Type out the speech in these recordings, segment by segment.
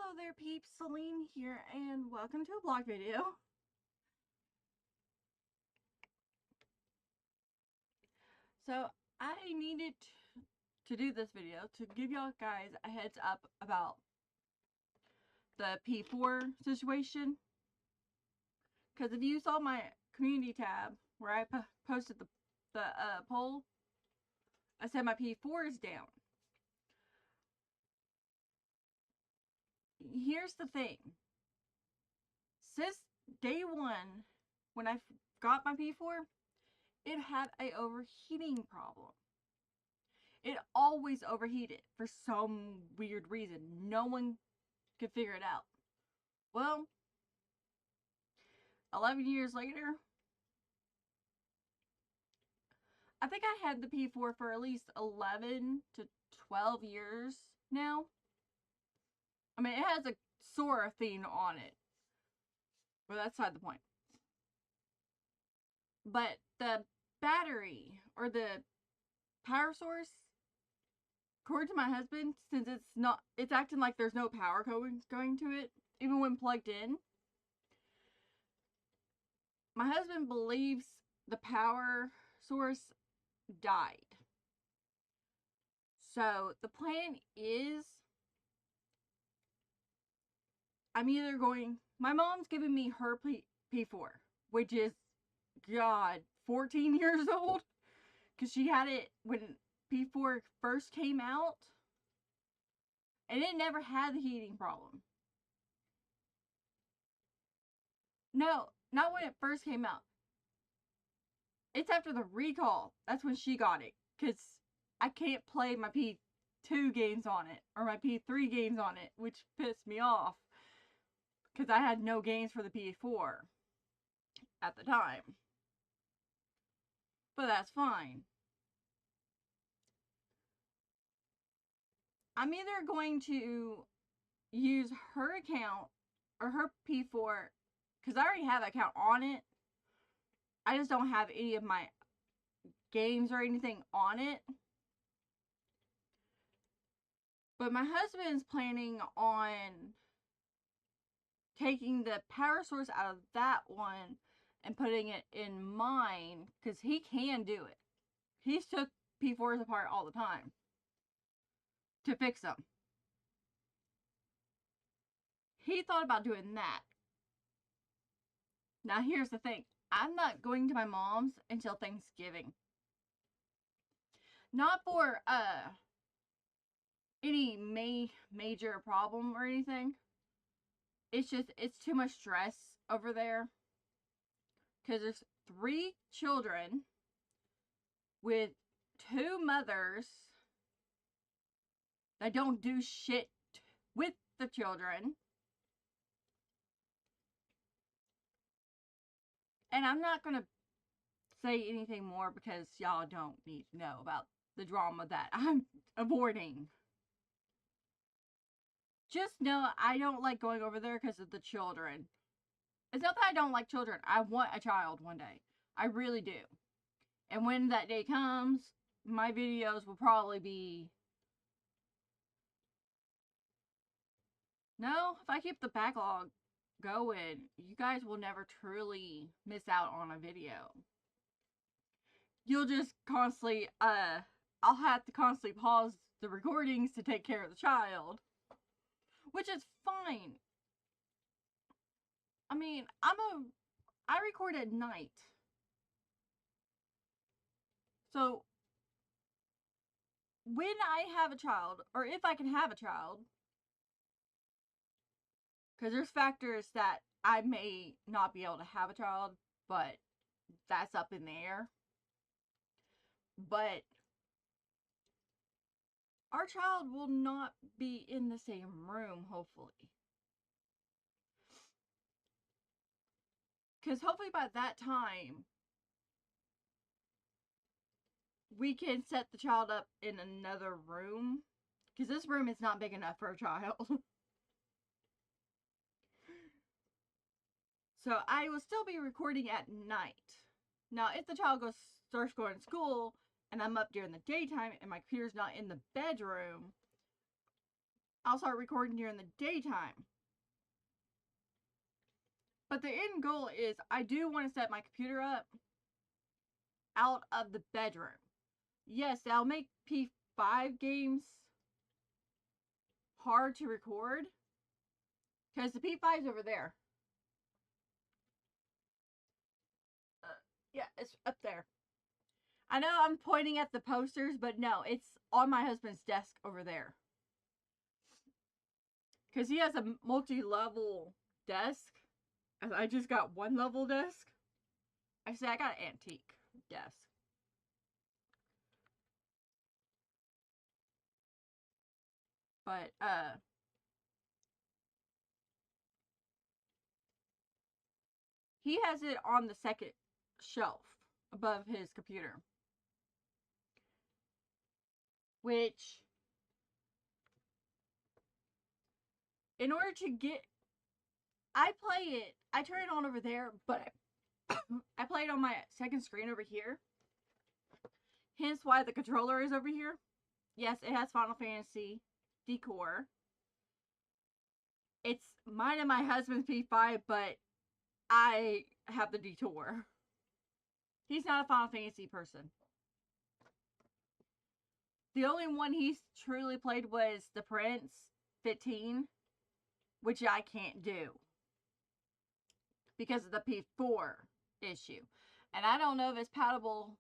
Hello there peeps, Celine here, and welcome to a vlog video. So, I needed to do this video to give y'all guys a heads up about the P4 situation. Because if you saw my community tab where I posted the poll, I said my P4 is down. Here's the thing. Since day one, when I got my P4, it had a overheating problem. It always overheated for some weird reason. No one could figure it out. Well, 11 years later, I think I had the P4 for at least 11 to 12 years now. I mean, it has a Sora theme on it, but that's beside the point. But the battery, or the power source, according to my husband, since it's acting like there's no power going to it, even when plugged in. My husband believes the power source died. So the plan is, my mom's giving me her P4, which is, God, 14 years old, because she had it when P4 first came out, and it never had the heating problem. No, not when it first came out. It's after the recall. That's when she got it, because I can't play my P2 games on it, or my P3 games on it, which pissed me off, because I had no games for the P4 at the time. But that's fine. I'm either going to use her account or her P4, because I already have an account on it. I just don't have any of my games or anything on it. But my husband's planning on taking the power source out of that one and putting it in mine, because he can do it. He's took P4s apart all the time to fix them. He thought about doing that. Now here's the thing. I'm not going to my mom's until Thanksgiving. Not for any major problem or anything. It's just, it's too much stress over there. Because there's 3 children with 2 mothers that don't do shit with the children. And I'm not going to say anything more because y'all don't need to know about the drama that I'm avoiding. Just know I don't like going over there because of the children. It's not that I don't like children. I want a child one day. I really do. And when that day comes, my videos will probably be... No, if I keep the backlog going, you guys will never truly miss out on a video. You'll just constantly, I'll have to constantly pause the recordings to take care of the child. Which is fine. I mean, I record at night. So, when I have a child, or if I can have a child, because there's factors that I may not be able to have a child, but that's up in the air. But our child will not be in the same room, hopefully. Because hopefully by that time, we can set the child up in another room. Because this room is not big enough for a child. So I will still be recording at night. Now, if the child starts going to school, and I'm up during the daytime, and my computer's not in the bedroom, I'll start recording during the daytime. But the end goal is I do want to set my computer up out of the bedroom. Yes, that'll make P5 games hard to record because the P5's over there. Yeah, it's up there. I know I'm pointing at the posters, but no, it's on my husband's desk over there. Because he has a multi-level desk. I just got one level desk. I say I got an antique desk. But, he has it on the second shelf above his computer. Which, in order to get, I turn it on over there, but I play it on my second screen over here. Hence why the controller is over here. Yes, it has Final Fantasy decor. It's mine and my husband's P5, but I have the detour. He's not a Final Fantasy person. The only one he's truly played was The Prince 15, which I can't do because of the P4 issue. And I don't know if it's compatible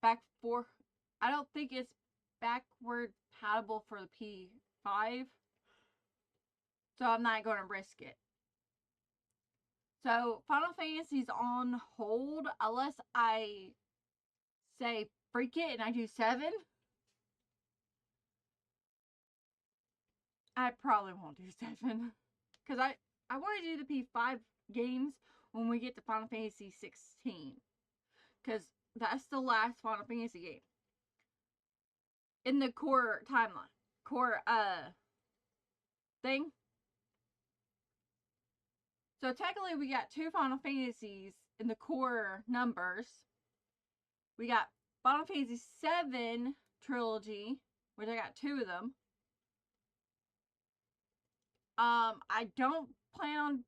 I don't think it's backward compatible for the P5. So I'm not going to risk it. So Final Fantasy's on hold unless I say freak it and I do 7. I probably won't do 7. Because I want to do the P5 games when we get to Final Fantasy 16. Because that's the last Final Fantasy game. In the core timeline. Core, thing. So technically we got 2 Final Fantasies in the core numbers. We got Final Fantasy 7 trilogy, which I got 2 of them. I do plan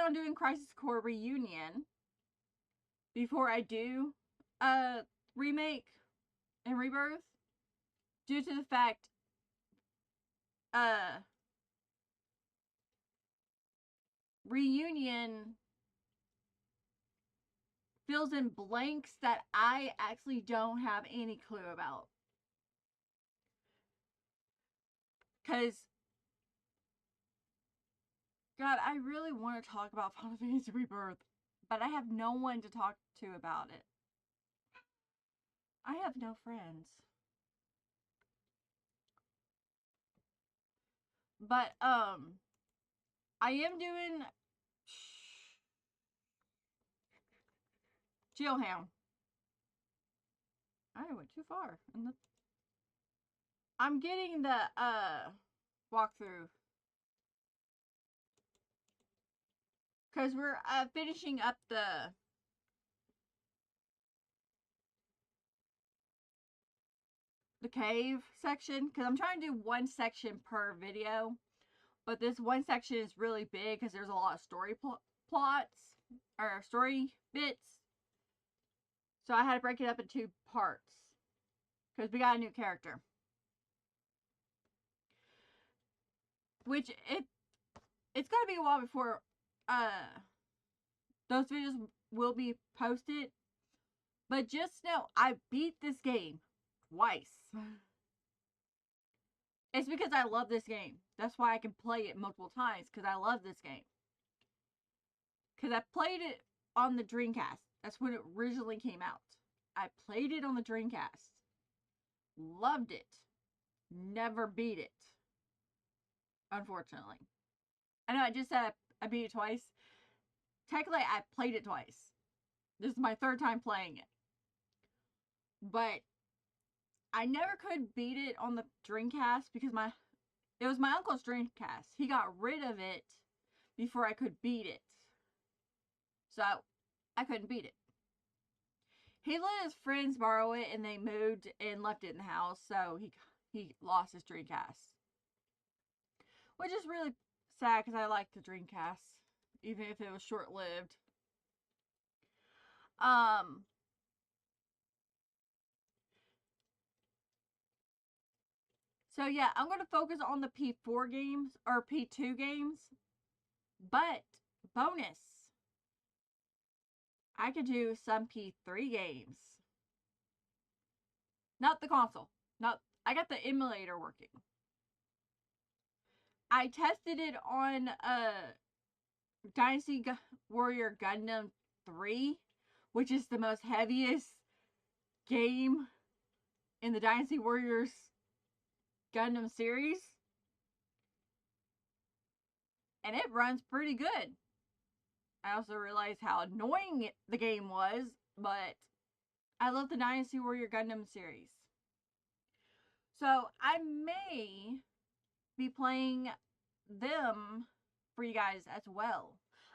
on doing Crisis Core Reunion before I do remake and rebirth, due to the fact Reunion fills in blanks that I actually don't have any clue about. Because, God, I really want to talk about Final Fantasy Rebirth, but I have no one to talk to about it. I have no friends. But, I am doing Jailhound. I went too far. I'm getting the, walkthrough. Because we're, finishing up the cave section. Because I'm trying to do one section per video. But this one section is really big because there's a lot of story plots. Or story bits. So I had to break it up in 2 parts. Because we got a new character. Which, it's going to be a while before those videos will be posted. But just know, I beat this game twice. It's because I love this game. That's why I can play it multiple times. Because I love this game. Because I played it on the Dreamcast. That's when it originally came out. I played it on the Dreamcast. Loved it. Never beat it. Unfortunately. I know I just said I beat it twice. Technically, I played it twice. This is my 3rd time playing it. But I never could beat it on the Dreamcast because it was my uncle's Dreamcast. He got rid of it before I could beat it. So I couldn't beat it. He let his friends borrow it and they moved and left it in the house, so he lost his Dreamcast. which is really sad because I like the Dreamcast, even if it was short-lived. Um, so yeah, I'm going to focus on the P4 games, or P2 games, but bonus, I could do some P3 games. Not the console. Not I got the emulator working. I tested it on Dynasty Warrior Gundam 3, which is the most heaviest game in the Dynasty Warriors Gundam series. And it runs pretty good. I also realized how annoying the game was, but I love the Dynasty Warrior Gundam series. So I may be playing them for you guys as well.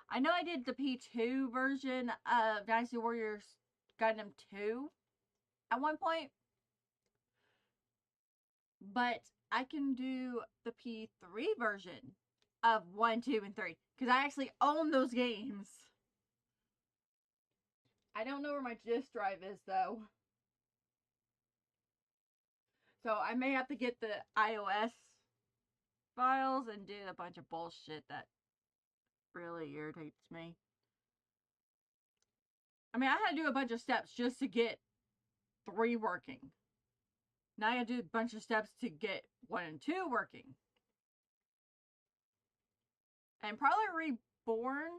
I know I did the P2 version of Dynasty Warriors Gundam 2 at one point, but I can do the P3 version of 1, 2, and 3 because I actually own those games. I don't know where my disk drive is though. So I may have to get the iOS files and do a bunch of bullshit that really irritates me. I mean, I had to do a bunch of steps just to get 3 working. Now I gotta do a bunch of steps to get 1 and 2 working. And probably Reborn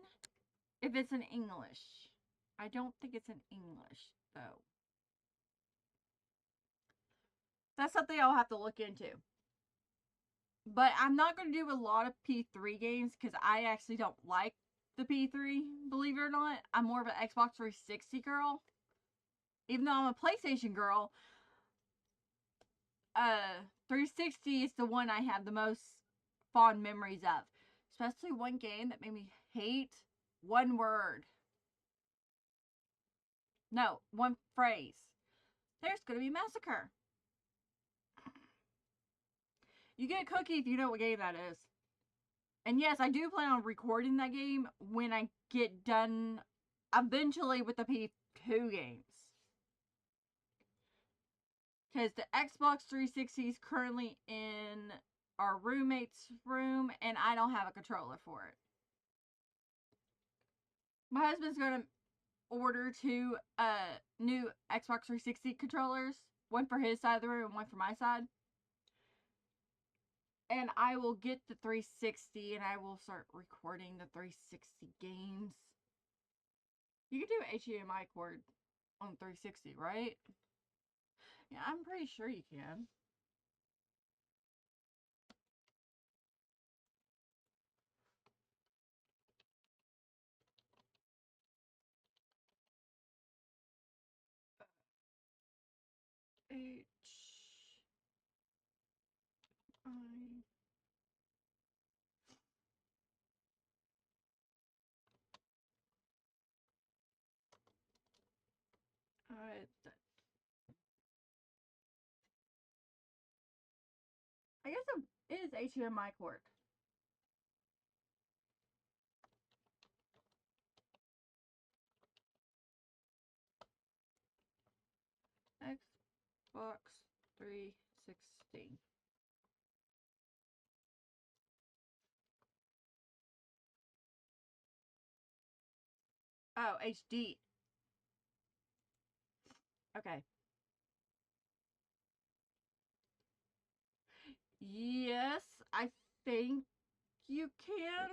if it's in English. I don't think it's in English, though. That's something I'll have to look into. But I'm not going to do a lot of P3 games because I actually don't like the P3, believe it or not. I'm more of an Xbox 360 girl. Even though I'm a PlayStation girl, 360 is the one I have the most fond memories of. Especially one game that made me hate one word. No, one phrase. There's gonna be a massacre. You get a cookie if you know what game that is. And yes, I do plan on recording that game when I get done eventually with the P2 games. Because the Xbox 360 is currently in our roommate's room and I don't have a controller for it. My husband's gonna order 2 new Xbox 360 controllers. One for his side of the room and one for my side. And I will get the 360 and I will start recording the 360 games. You can do HDMI cord on 360, right? Yeah, I'm pretty sure you can. I guess it is HDMI cord. Xbox 360. Oh, HD. Okay. Yes, I think you can.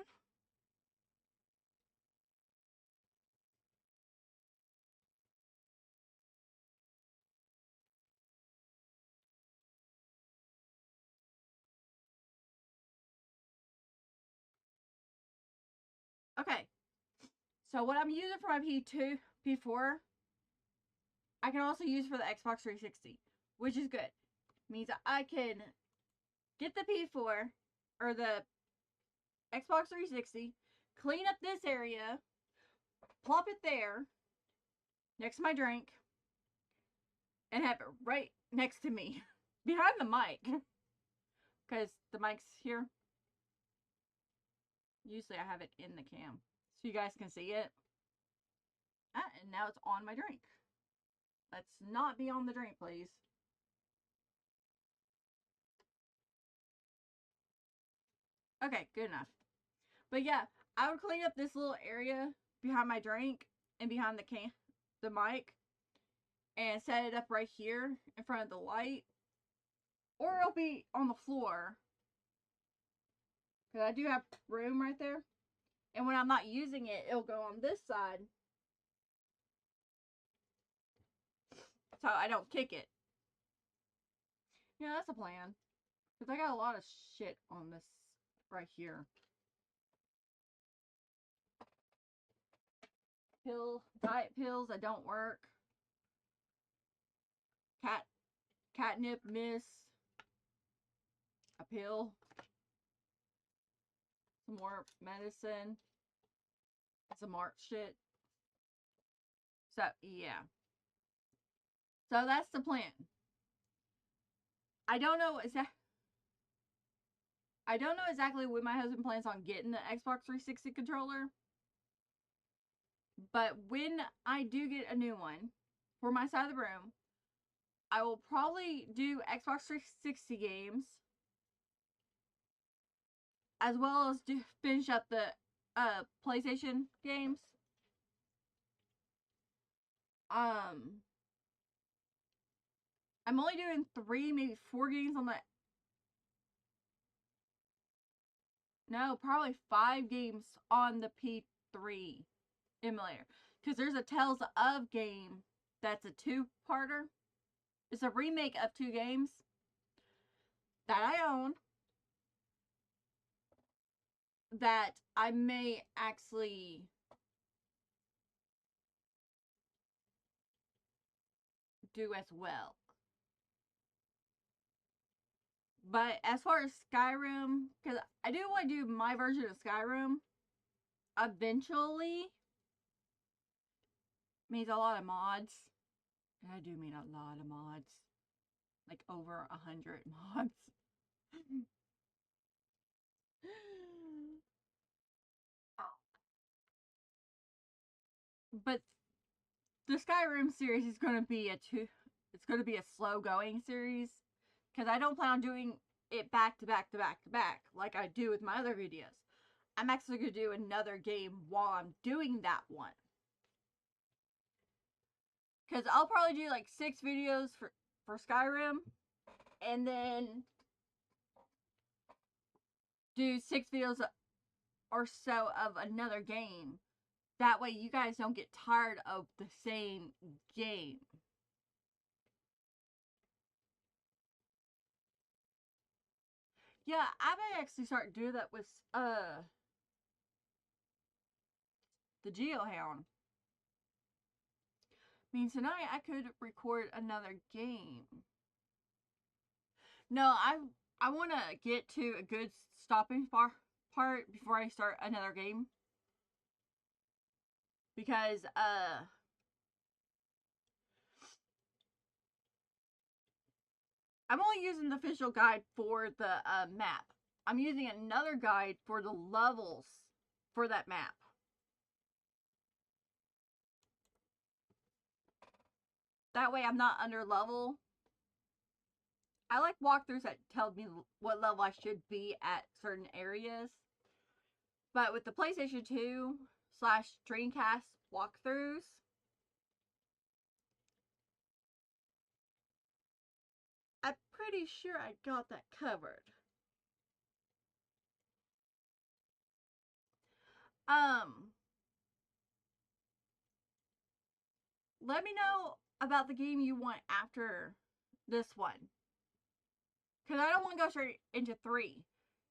Okay. So what I'm using for my P2, P4, I can also use for the Xbox 360, which is good. Means I can get the P4 or the Xbox 360, clean up this area, plop it there next to my drink, and have it right next to me behind the mic because the mic's here. Usually I have it in the cam so you guys can see it. And now it's on my drink. Let's not be on the drink, please. Okay, good enough. But yeah, I would clean up this little area behind my drink and behind the mic, and set it up right here in front of the light. Or it'll be on the floor, because I do have room right there. And when I'm not using it, it'll go on this side, so I don't kick it. Yeah, that's a plan. Because I got a lot of shit on this right here. Diet pills that don't work. Catnip mist. A pill. Some more medicine. Some more shit. So, yeah. So that's the plan. I don't know exactly when my husband plans on getting the Xbox 360 controller. But when I do get a new one for my side of the room, I will probably do Xbox 360 games, as well as finish up the PlayStation games. I'm only doing 3, maybe 4 games on the... No, probably 5 games on the P3 emulator. Because there's a Tales of game that's a 2-parter. It's a remake of 2 games that I own, that I may actually do as well. But as far as Skyrim, because I do want to do my version of Skyrim eventually, means a lot of mods. And I do mean a lot of mods. Like over 100 mods. But the Skyrim series is going to be it's going to be a slow going series, because I don't plan on doing it back to back to back to back like I do with my other videos. I'm actually going to do another game while I'm doing that one. Because I'll probably do like 6 videos for Skyrim, and then do 6 videos or so of another game. That way you guys don't get tired of the same game. Yeah, I may actually start doing that with the GeoHound. Means tonight I could record another game. No, I want to get to a good stopping part before I start another game. Because I'm only using the official guide for the map. I'm using another guide for the levels for that map. That way I'm not under level. I like walkthroughs that tell me what level I should be at certain areas. But with the PlayStation 2 / Dreamcast walkthroughs, I'm pretty sure I got that covered. Let me know about the game you want after this one. Because I don't want to go straight into 3.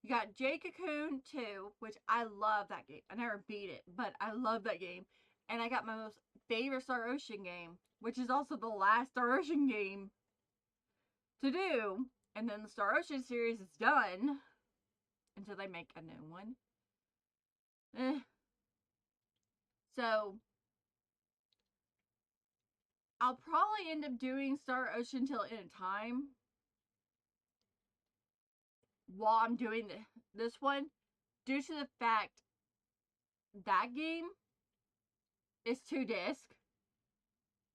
You got Jade Cocoon 2, which I love that game. I never beat it, but I love that game. And I got my most favorite Star Ocean game, which is also the last Star Ocean game to do. And then the Star Ocean series is done until they make a new one. So I'll probably end up doing Star Ocean till End of Time while I'm doing this one. due to the fact that game is 2 disc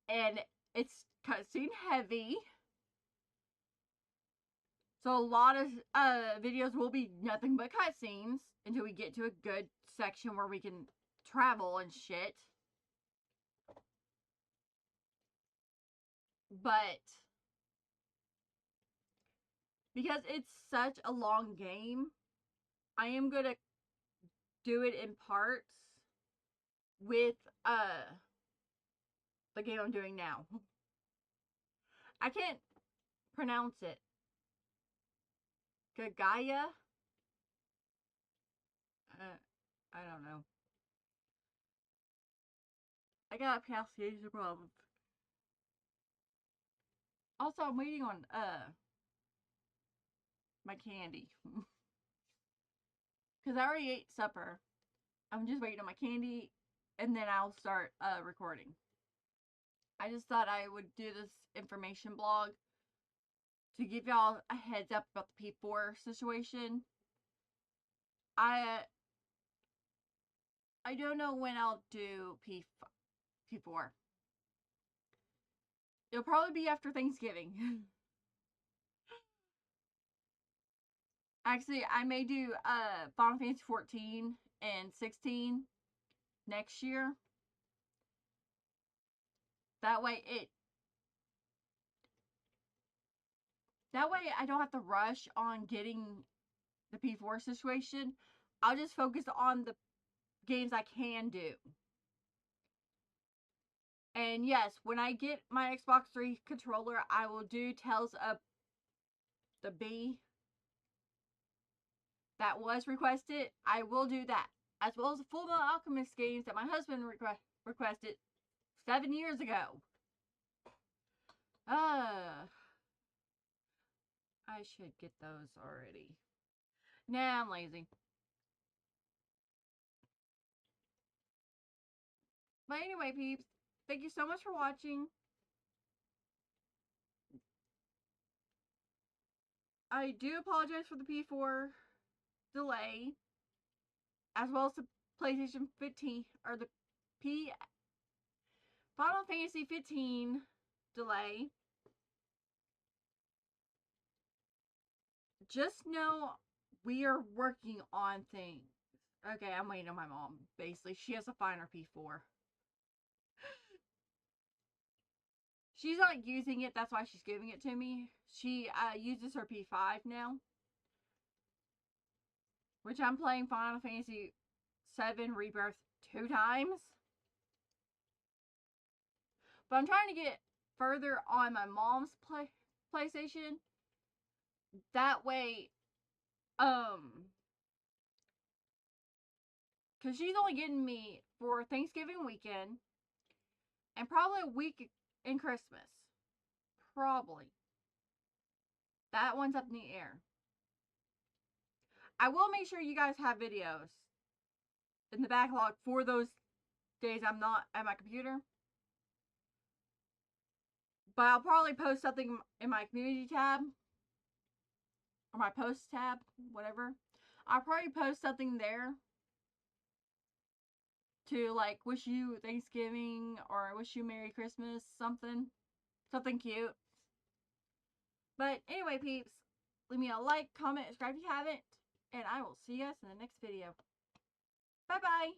and it's cutscene heavy. So a lot of videos will be nothing but cutscenes until we get to a good section where we can travel and shit. But because it's such a long game, I am going to do it in parts with the game I'm doing now. I can't pronounce it. Gagaya? I don't know. I got a pronunciation problem. Also, I'm waiting on my candy. Because I already ate supper. I'm just waiting on my candy, and then I'll start recording. I just thought I would do this information blog to give y'all a heads up about the P4 situation. I don't know when I'll do P4. It'll probably be after Thanksgiving. Actually, I may do Final Fantasy 14 and 16 next year. That way I don't have to rush on getting the P4 situation. I'll just focus on the games I can do. And yes, when I get my Xbox 3 controller, I will do Tales of the Bee. That was requested. I will do that. As well as the Full Metal Alchemist games that my husband requested 7 years ago. I should get those already. Nah, I'm lazy. But anyway, peeps, thank you so much for watching. I do apologize for the P4 delay, as well as the PlayStation 15, or the Final Fantasy 15 delay. Just know we are working on things. Okay, I'm waiting on my mom. Basically, she has to find her P4. She's not using it, that's why she's giving it to me. She uses her P5 now. Which I'm playing Final Fantasy 7 Rebirth 2 times. But I'm trying to get further on my mom's PlayStation. That way, because she's only getting me for Thanksgiving weekend and probably a week in Christmas. Probably. That one's up in the air. I will make sure you guys have videos in the backlog for those days I'm not at my computer. But I'll probably post something in my community tab. Or my post tab. Whatever. I'll probably post something there. To like wish you Thanksgiving. Or wish you Merry Christmas. Something. Something cute. But anyway, peeps. Leave me a like, comment, subscribe if you haven't. And I will see you guys in the next video. Bye bye.